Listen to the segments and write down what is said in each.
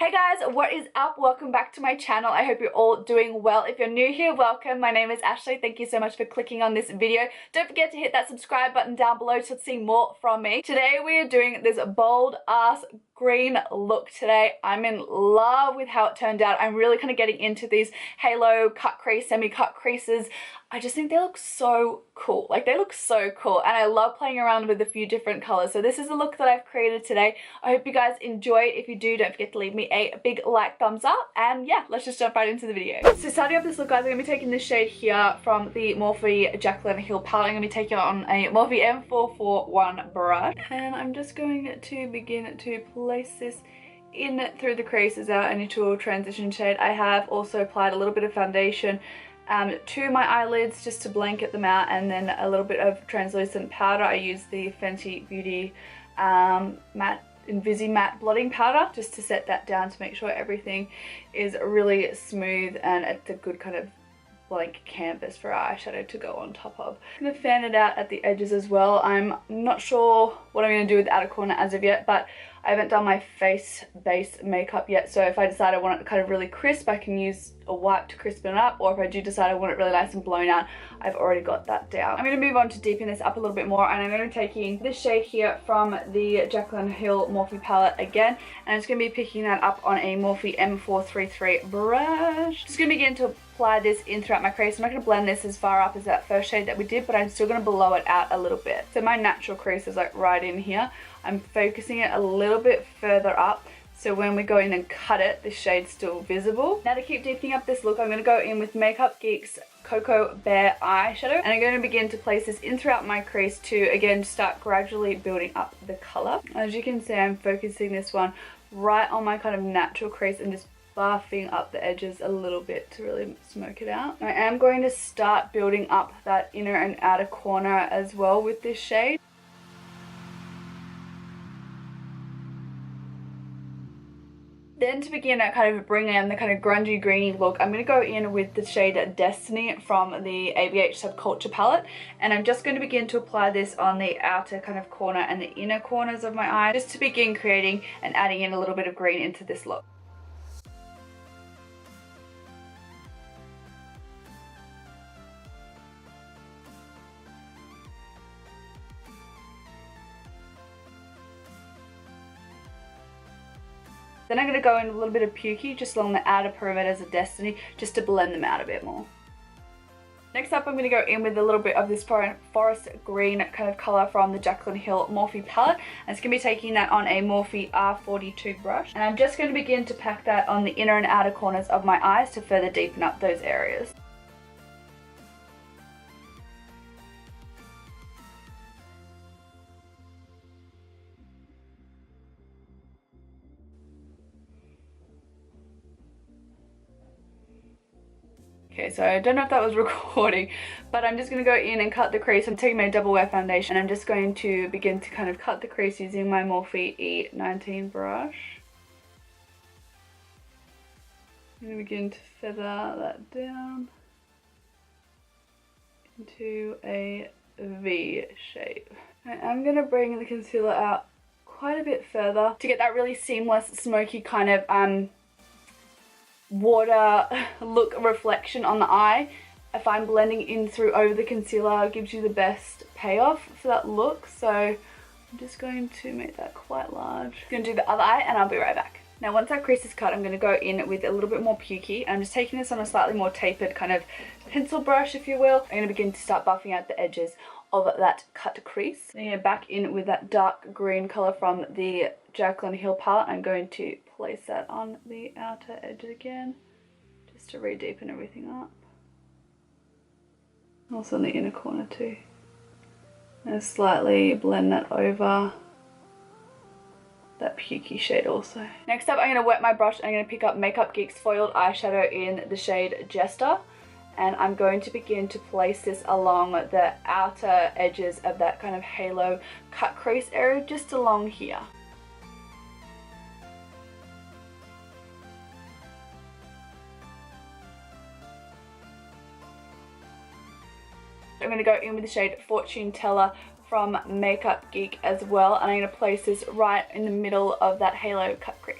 Hey guys, what is up? Welcome back to my channel. I hope you're all doing well. If you're new here, welcome. My name is Ashlee. Thank you so much for clicking on this video. Don't forget to hit that subscribe button down below to see more from me. Today we are doing this bold ass green look today. I'm in love with how it turned out. I'm really kind of getting into these halo cut crease, semi-cut creases. I just think they look so cool. Like, they look so cool, and I love playing around with a few different colors. So this is the look that I've created today. I hope you guys enjoy it. If you do, don't forget to leave me a big like, thumbs up, and yeah, let's just jump right into the video. So starting off this look, guys, I'm gonna be taking this shade here from the Morphe Jaclyn Heal palette. I'm gonna be taking it on a Morphe M441 brush, and I'm just going to begin to place this in through the creases out into a transition shade. I have also applied a little bit of foundation to my eyelids just to blanket them out, and then a little bit of translucent powder. I use the Fenty Beauty Invisimatte blotting powder just to set that down to make sure everything is really smooth and it's a good kind of blank canvas for our eyeshadow to go on top of. I'm going to fan it out at the edges as well. I'm not sure what I'm going to do with the outer corner as of yet, but I haven't done my face base makeup yet, so if I decide I want it kind of really crisp, I can use a wipe to crispen it up, or if I do decide I want it really nice and blown out, I've already got that down. I'm going to move on to deepen this up a little bit more, and I'm going to be taking this shade here from the Jaclyn Hill Morphe palette again, and I'm just going to be picking that up on a Morphe M433 brush. Just going to begin to apply this in throughout my crease. I'm not going to blend this as far up as that first shade that we did, but I'm still going to blow it out a little bit. So my natural crease is like right in here. I'm focusing it a little bit further up, so when we go in and cut it, the shade's still visible. Now to keep deepening up this look, I'm going to go in with Makeup Geek's Coco Bare Eyeshadow, and I'm going to begin to place this in throughout my crease to, again, start gradually building up the colour. As you can see, I'm focusing this one right on my kind of natural crease and just buffing up the edges a little bit to really smoke it out. I am going to start building up that inner and outer corner as well with this shade. Then to begin to kind of bring in the kind of grungy greeny look, I'm going to go in with the shade Destiny from the ABH Subculture palette, and I'm just going to begin to apply this on the outer kind of corner and the inner corners of my eye, just to begin creating and adding in a little bit of green into this look. Then I'm going to go in with a little bit of Pukey just along the outer perimeters of Destiny, just to blend them out a bit more. Next up, I'm going to go in with a little bit of this forest green kind of colour from the Jaclyn Hill Morphe palette. And it's going to be taking that on a Morphe R42 brush. And I'm just going to begin to pack that on the inner and outer corners of my eyes to further deepen up those areas. Okay, so I don't know if that was recording, but I'm just going to go in and cut the crease. I'm taking my double wear foundation, and I'm just going to begin to kind of cut the crease using my Morphe E19 brush. I'm going to begin to feather that down into a V shape. I'm going to bring the concealer out quite a bit further to get that really seamless, smoky kind of water look reflection on the eye. I find blending in through over the concealer gives you the best payoff for that look, so I'm just going to make that quite large. I'm going to do the other eye and I'll be right back. Now once that crease is cut, I'm going to go in with a little bit more Pukey. I'm just taking this on a slightly more tapered kind of pencil brush, if you will. I'm going to begin to start buffing out the edges of that cut crease. Then back in with that dark green colour from the Jaclyn Hill palette. I'm going to place that on the outer edge again, just to re-deepen everything up. Also in the inner corner too. And slightly blend that over that Pukey shade also. Next up, I'm going to wet my brush and I'm going to pick up Makeup Geek's foiled eyeshadow in the shade Jester. And I'm going to begin to place this along the outer edges of that kind of halo cut crease area, just along here. I'm going to go in with the shade Fortune Teller from Makeup Geek as well, and I'm going to place this right in the middle of that halo cut crease.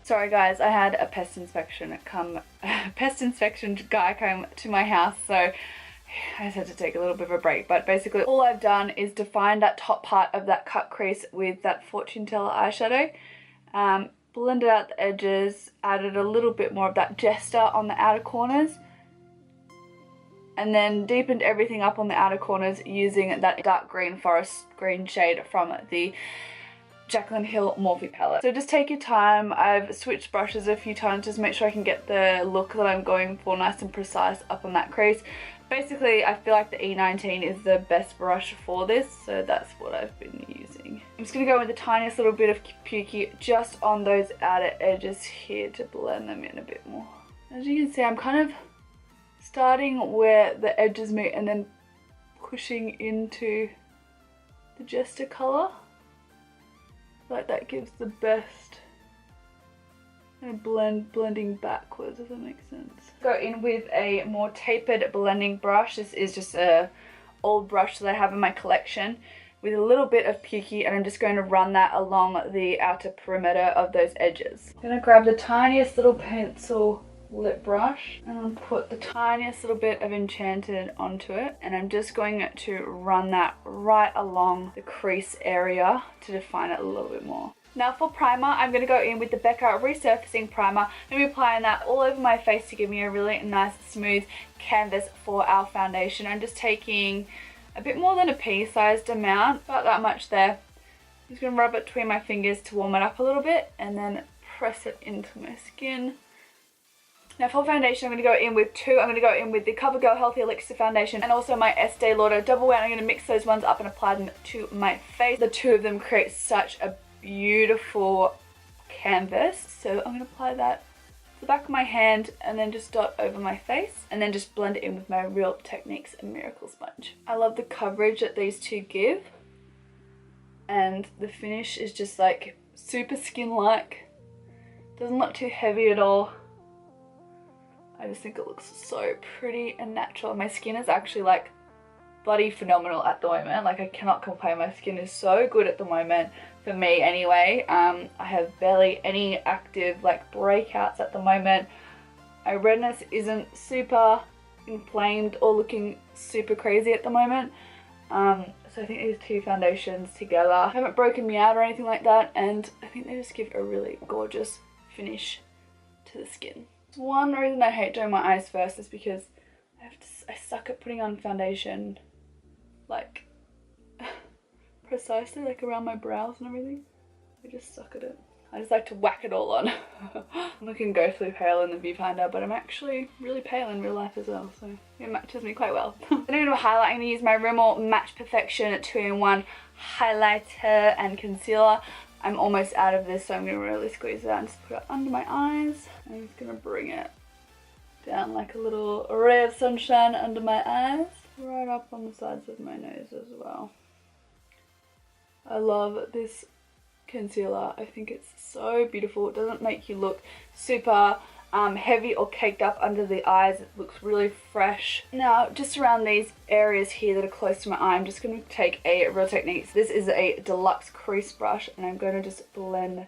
Sorry guys, I had a pest inspection guy come to my house, so I just had to take a little bit of a break. But basically all I've done is define that top part of that cut crease with that Fortune Teller eyeshadow. Blended out the edges, added a little bit more of that Jester on the outer corners, and then deepened everything up on the outer corners using that dark green forest green shade from the Jaclyn Hill Morphe palette. So just take your time. I've switched brushes a few times just to make sure I can get the look that I'm going for nice and precise up on that crease. Basically, I feel like the E19 is the best brush for this, so that's what I've been using. I'm just going to go with the tiniest little bit of Pukey just on those outer edges here to blend them in a bit more. As you can see, I'm kind of starting where the edges meet and then pushing into the Jester colour. Like that gives the best kind of blending backwards, if that makes sense. Go in with a more tapered blending brush. This is just a old brush that I have in my collection with a little bit of Pukey, and I'm just going to run that along the outer perimeter of those edges. I'm going to grab the tiniest little pencil lip brush and I'll put the tiniest little bit of Enchanted onto it, and I'm just going to run that right along the crease area to define it a little bit more. Now for primer, I'm going to go in with the Becca Resurfacing Primer. I'm going to be applying that all over my face to give me a really nice smooth canvas for our foundation. I'm just taking a bit more than a pea-sized amount, about that much there. I'm just going to rub it between my fingers to warm it up a little bit and then press it into my skin. Now for foundation, I'm going to go in with two. I'm going to go in with the Covergirl Healthy Elixir Foundation and also my Estee Lauder Double Wear. I'm going to mix those ones up and apply them to my face. The two of them create such a beautiful canvas. So I'm going to apply that to the back of my hand and then just dot over my face and then just blend it in with my Real Techniques and Miracle Sponge. I love the coverage that these two give, and the finish is just like super skin-like. Doesn't look too heavy at all. I just think it looks so pretty and natural. My skin is actually like bloody phenomenal at the moment. Like I cannot complain. My skin is so good at the moment, for me anyway. I have barely any active like breakouts at the moment. My redness isn't super inflamed or looking super crazy at the moment. So I think these two foundations together haven't broken me out or anything like that, and I think they just give a really gorgeous finish to the skin. One reason I hate doing my eyes first is because I suck at putting on foundation like precisely, like around my brows and everything. I just suck at it. I just like to whack it all on. I'm looking ghostly pale in the viewfinder, but I'm actually really pale in real life as well, so it matches me quite well. Then I'm going to highlight. I'm going to use my Rimmel Match Perfection 2-in-1 highlighter and concealer. I'm almost out of this, so I'm going to really squeeze it out and just put it under my eyes. I'm just going to bring it down like a little ray of sunshine under my eyes, right up on the sides of my nose as well. I love this concealer. I think it's so beautiful. It doesn't make you look super heavy or caked up under the eyes. It looks really fresh. Now just around these areas here that are close to my eye, I'm just going to take a Real Techniques. This is a deluxe crease brush, and I'm going to just blend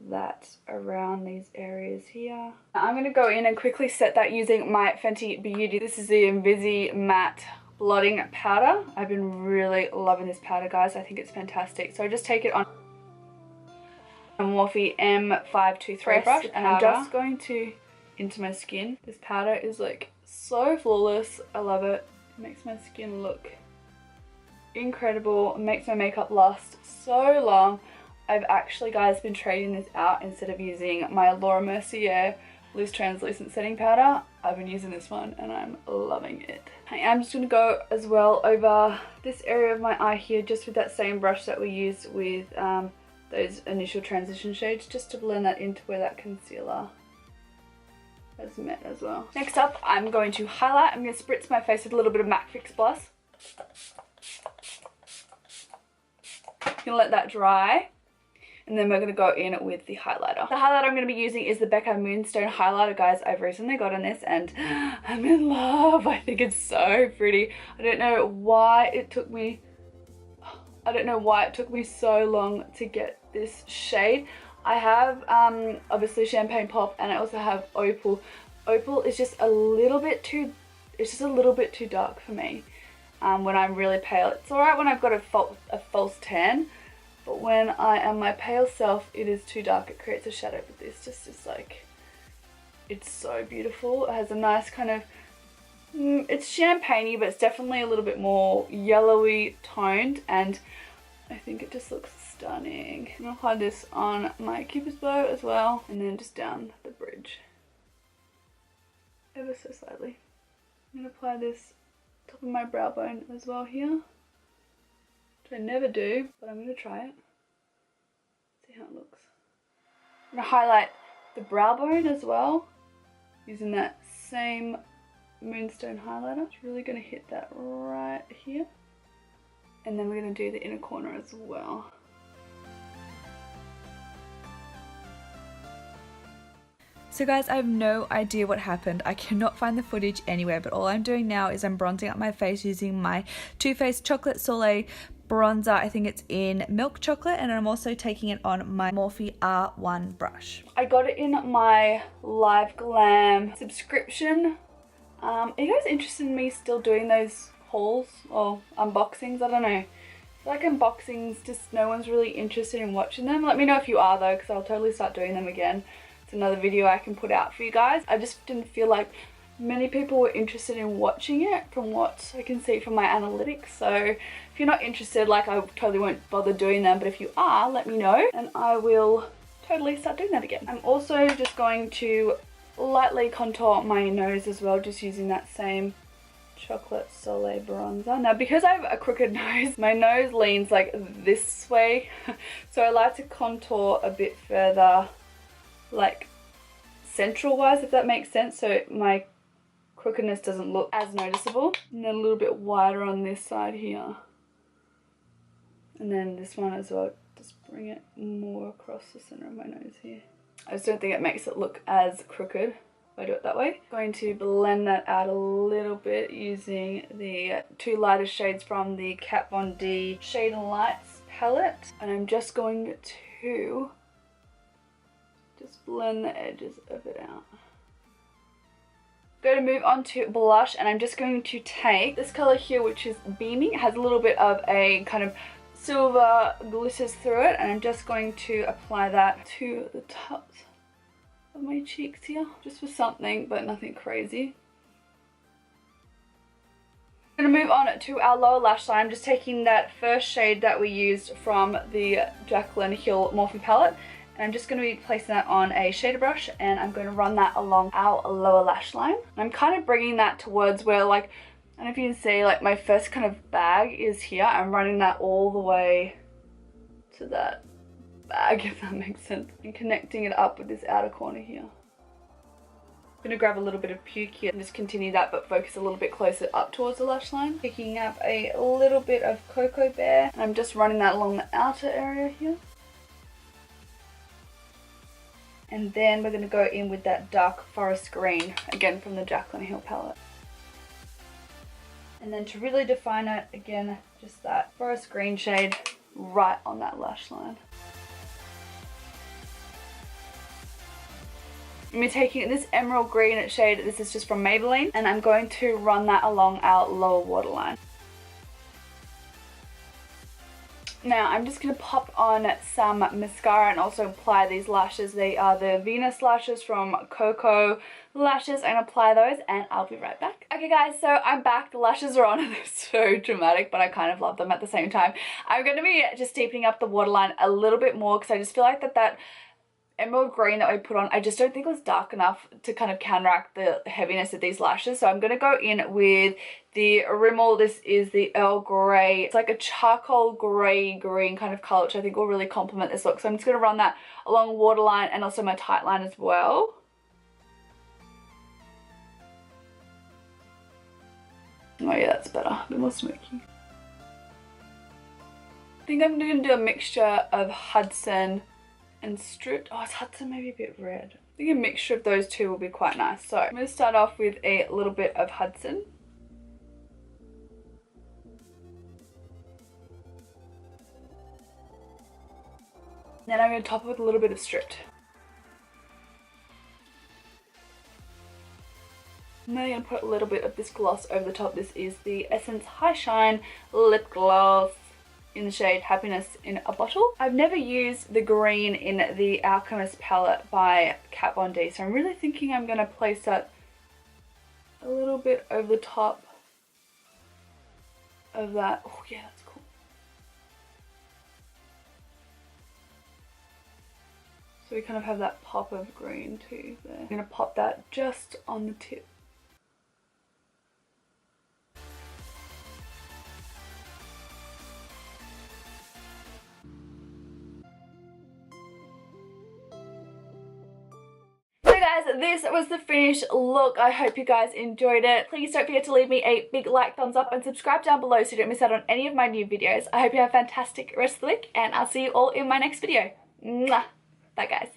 that around these areas here. I'm going to go in and quickly set that using my Fenty Beauty. This is the Invisimatte blotting powder. I've been really loving this powder, guys. I think it's fantastic. So I just take it on a Morphe M523 brush and I'm just going to into my skin. This powder is like so flawless. I love it. It makes my skin look incredible. It makes my makeup last so long. I've actually, guys, been trading this out. Instead of using my Laura Mercier loose translucent setting powder, I've been using this one and I'm loving it. I am just going to go as well over this area of my eye here, just with that same brush that we used with those initial transition shades, just to blend that into where that concealer has met as well. Next up, I'm going to highlight. I'm going to spritz my face with a little bit of MAC Fix Plus. I'm going to let that dry. And then we're going to go in with the highlighter. The highlighter I'm going to be using is the Becca Moonstone highlighter, guys. I've recently gotten this and I'm in love. I think it's so pretty. I don't know why it took me so long to get this shade. I have obviously Champagne Pop, and I also have Opal. Opal is just a little bit too, it's just a little bit too dark for me when I'm really pale. It's alright when I've got a false tan, but when I am my pale self, it is too dark. It creates a shadow, but this just is like, it's so beautiful. It has a nice kind of, it's champagne-y, but it's definitely a little bit more yellowy toned, and I think it just looks stunning. I'm gonna apply this on my cupid's bow as well, and then just down the bridge ever so slightly. I'm gonna apply this top of my brow bone as well here, which I never do, but I'm gonna try it. See how it looks. I'm gonna highlight the brow bone as well using that same Moonstone highlighter. It's really gonna hit that right here, and then we're gonna do the inner corner as well. So guys, I have no idea what happened. I cannot find the footage anywhere, but all I'm doing now is I'm bronzing up my face using my Too Faced Chocolate Soleil bronzer. I think it's in Milk Chocolate, and I'm also taking it on my Morphe R1 brush. I got it in my Live Glam subscription. Are you guys interested in me still doing those hauls or unboxings? I don't know. I feel like unboxings, just no one's really interested in watching them. Let me know if you are though, because I'll totally start doing them again. It's another video I can put out for you guys. I just didn't feel like many people were interested in watching it from what I can see from my analytics. So if you're not interested, like, I totally won't bother doing them, but if you are, let me know and I will totally start doing that again. I'm also just going to lightly contour my nose as well, just using that same Chocolate Soleil bronzer. Now, because I have a crooked nose, my nose leans like this way, so I like to contour a bit further, like central wise, if that makes sense, so my crookedness doesn't look as noticeable. And then a little bit wider on this side here, and then this one as well, just bring it more across the center of my nose here. I just don't think it makes it look as crooked if I do it that way. Going to blend that out a little bit using the two lighter shades from the Kat Von D Shade and Lights palette, and I'm just going to just blend the edges of it out. Going to move on to blush, and I'm just going to take this color here, which is Beaming. It has a little bit of a kind of silver glitters through it, and I'm just going to apply that to the tops of my cheeks here, just for something, but nothing crazy. I'm going to move on to our lower lash line. I'm just taking that first shade that we used from the Jaclyn Hill Morphe palette, and I'm just going to be placing that on a shader brush, and I'm going to run that along our lower lash line. And I'm kind of bringing that towards where, like, I don't know if you can see, like, my first kind of bag is here. I'm running that all the way to that bag, if that makes sense, and connecting it up with this outer corner here. I'm going to grab a little bit of Pukey and just continue that, but focus a little bit closer up towards the lash line. Picking up a little bit of Coco Bear, and I'm just running that along the outer area here. And then we're going to go in with that dark forest green, again from the Jaclyn Hill palette. And then to really define it, again, just that forest green shade right on that lash line. I'm taking this emerald green shade, this is just from Maybelline, and I'm going to run that along our lower waterline. Now I'm just going to pop on some mascara and also apply these lashes. They are the Venus lashes from Coco lashes, and apply those, and I'll be right back. Okay guys, so I'm back. The lashes are on and they're so dramatic, but I kind of love them at the same time. I'm going to be just deepening up the waterline a little bit more, because I just feel like that emerald green that I put on, I just don't think it was dark enough to kind of counteract the heaviness of these lashes. So I'm going to go in with the Rimmel. This is the Earl Grey. It's like a charcoal grey green kind of colour, which I think will really complement this look. So I'm just going to run that along the waterline and also my tight line as well. Oh yeah, that's better. A bit more smoky. I think I'm going to do a mixture of Hudson and Stripped. Oh, it's Hudson maybe a bit red. I think a mixture of those two will be quite nice. So I'm going to start off with a little bit of Hudson. Then I'm going to top it with a little bit of Stripped. And then I'm going to put a little bit of this gloss over the top. This is the Essence High Shine Lip Gloss in the shade Happiness in a Bottle. I've never used the green in the Alchemist palette by Kat Von D, so I'm really thinking I'm going to place that a little bit over the top of that. Oh yeah, that's cool. So we kind of have that pop of green too there. I'm going to pop that just on the tip. This was the finished look. I hope you guys enjoyed it. Please don't forget to leave me a big like, thumbs up, and subscribe down below so you don't miss out on any of my new videos. I hope you have a fantastic rest of the week, and I'll see you all in my next video. Mwah! Bye guys.